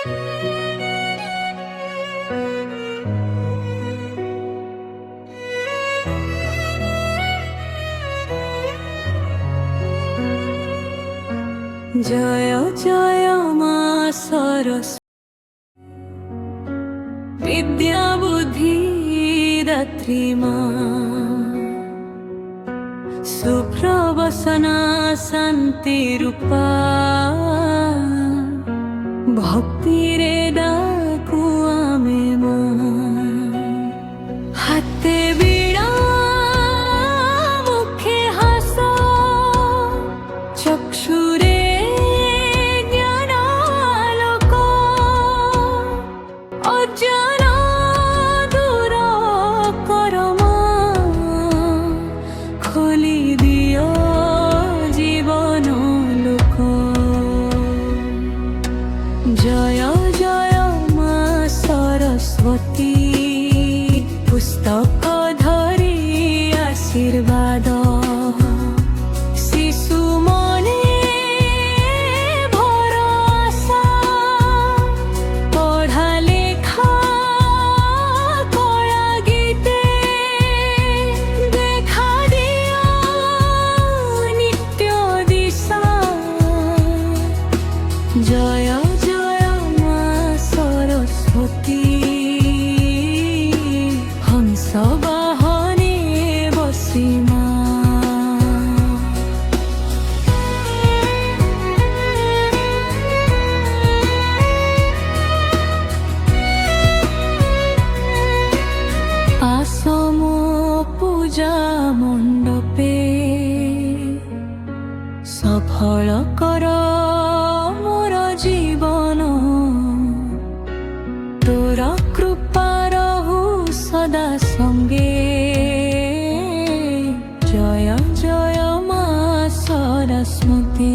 জয় জয় মা সরস্বতী, বিদ্যা বুদ্ধি দাত্রী মা, সুপ্রবসনা শান্তি রূপা, ভক্তিরে ডাকু আমি মা। হাতে বীণা মুখে হাস, চক্ষুরে জ্ঞান আলোক, অজ্ঞান দূর কর মা, খোলি দিও জীবন লোক। জয় জয় মা সরস্বতী, পুস্তক ধরি আশীর্বাদ, শিশু মনে ভরসা, পঢ়া লেখা করা গীতে, দেখা দিও নিত্য দিশা। জয় জয় মা সরস্বতী, হংস বাহনে বসি মা। আসম পূজা মণ্ডপে, সফল কর মোর জীবন, তোর কৃপা রহু সদা সঙ্গে। জয় জয় মা সরস্বতী।